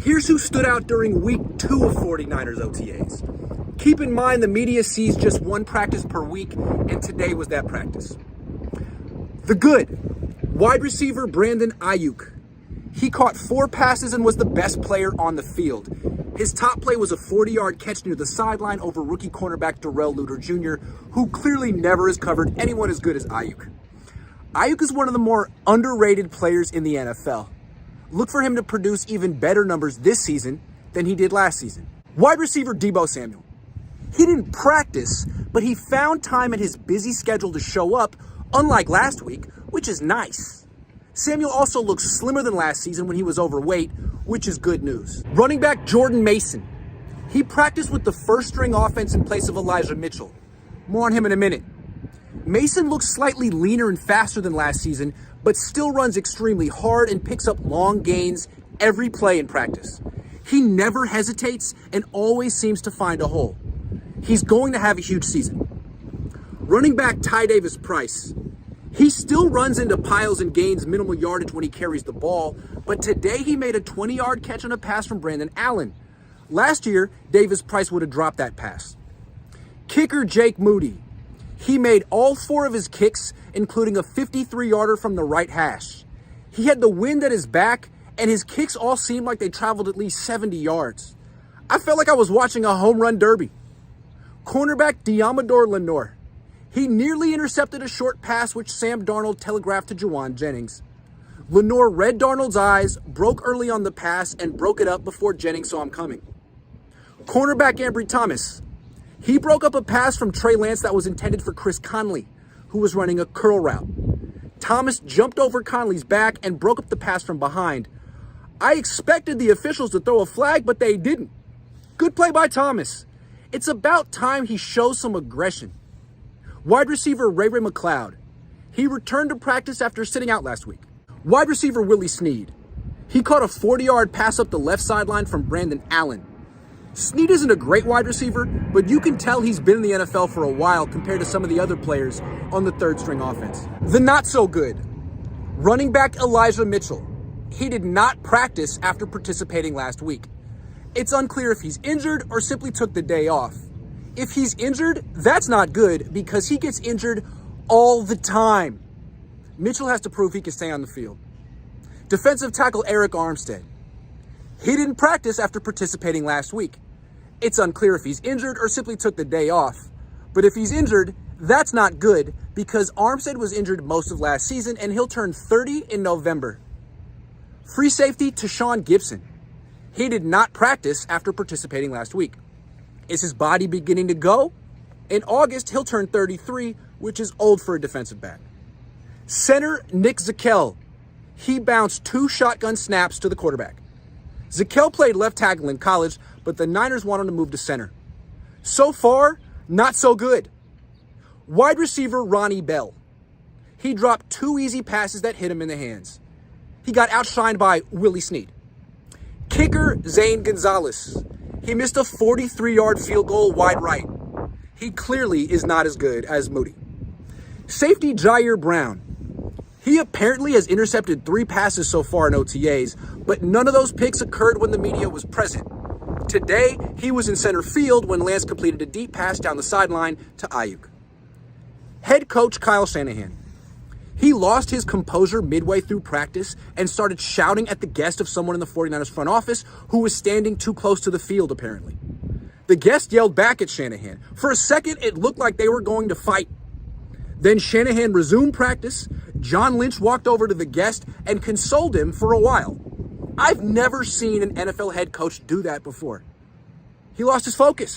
Here's who stood out during week 2 of 49ers OTAs. Keep in mind the media sees just one practice per week, and today was that practice. The good, wide receiver Brandon Ayuk. He caught 4 passes and was the best player on the field. His top play was a 40-yard catch near the sideline over rookie cornerback Darrell Luter Jr., who clearly never has covered anyone as good as Ayuk. Ayuk is one of the more underrated players in the NFL. Look for him to produce even better numbers this season than he did last season. Wide receiver Deebo Samuel. He didn't practice, but he found time in his busy schedule to show up, unlike last week, which is nice. Samuel also looks slimmer than last season when he was overweight, which is good news. Running back Jordan Mason. He practiced with the first-string offense in place of Elijah Mitchell. More on him in a minute. Mason looks slightly leaner and faster than last season, but still runs extremely hard and picks up long gains every play in practice. He never hesitates and always seems to find a hole. He's going to have a huge season. Running back Ty Davis-Price. He still runs into piles and gains minimal yardage when he carries the ball, but today he made a 20-yard catch on a pass from Brandon Allen. Last year, Davis-Price would have dropped that pass. Kicker Jake Moody. He made all 4 of his kicks, including a 53-yarder from the right hash. He had the wind at his back, and his kicks all seemed like they traveled at least 70 yards. I felt like I was watching a home run derby. Cornerback Diamador Lenore. He nearly intercepted a short pass which Sam Darnold telegraphed to Juwan Jennings. Lenore read Darnold's eyes, broke early on the pass, and broke it up before Jennings saw him coming. Cornerback Ambry Thomas. He broke up a pass from Trey Lance that was intended for Chris Conley, who was running a curl route. Thomas jumped over Conley's back and broke up the pass from behind. I expected the officials to throw a flag, but they didn't. Good play by Thomas. It's about time he shows some aggression. Wide receiver Ray McLeod. He returned to practice after sitting out last week. Wide receiver Willie Snead. He caught a 40-yard pass up the left sideline from Brandon Allen. Snead isn't a great wide receiver, but you can tell he's been in the NFL for a while compared to some of the other players on the third-string offense. The not-so-good. Running back Elijah Mitchell. He did not practice after participating last week. It's unclear if he's injured or simply took the day off. If he's injured, that's not good because he gets injured all the time. Mitchell has to prove he can stay on the field. Defensive tackle Eric Armstead. He didn't practice after participating last week. It's unclear if he's injured or simply took the day off. But if he's injured, that's not good because Armstead was injured most of last season and he'll turn 30 in November. Free safety Tashawn Gibson. He did not practice after participating last week. Is his body beginning to go? In August, he'll turn 33, which is old for a defensive back. Center Nick Zakelj. He bounced 2 shotgun snaps to the quarterback. Zakelj played left tackle in college, but the Niners want him to move to center. So far, not so good. Wide receiver Ronnie Bell. He dropped 2 easy passes that hit him in the hands. He got outshined by Willie Snead. Kicker Zane Gonzalez. He missed a 43-yard field goal wide right. He clearly is not as good as Moody. Safety Jair Brown. He apparently has intercepted 3 passes so far in OTAs, but none of those picks occurred when the media was present. Today, he was in center field when Lance completed a deep pass down the sideline to Ayuk. Head coach Kyle Shanahan. He lost his composure midway through practice and started shouting at the guest of someone in the 49ers front office who was standing too close to the field, apparently. The guest yelled back at Shanahan. For a second, it looked like they were going to fight. Then Shanahan resumed practice. John Lynch walked over to the guest and consoled him for a while. I've never seen an NFL head coach do that before. He lost his focus.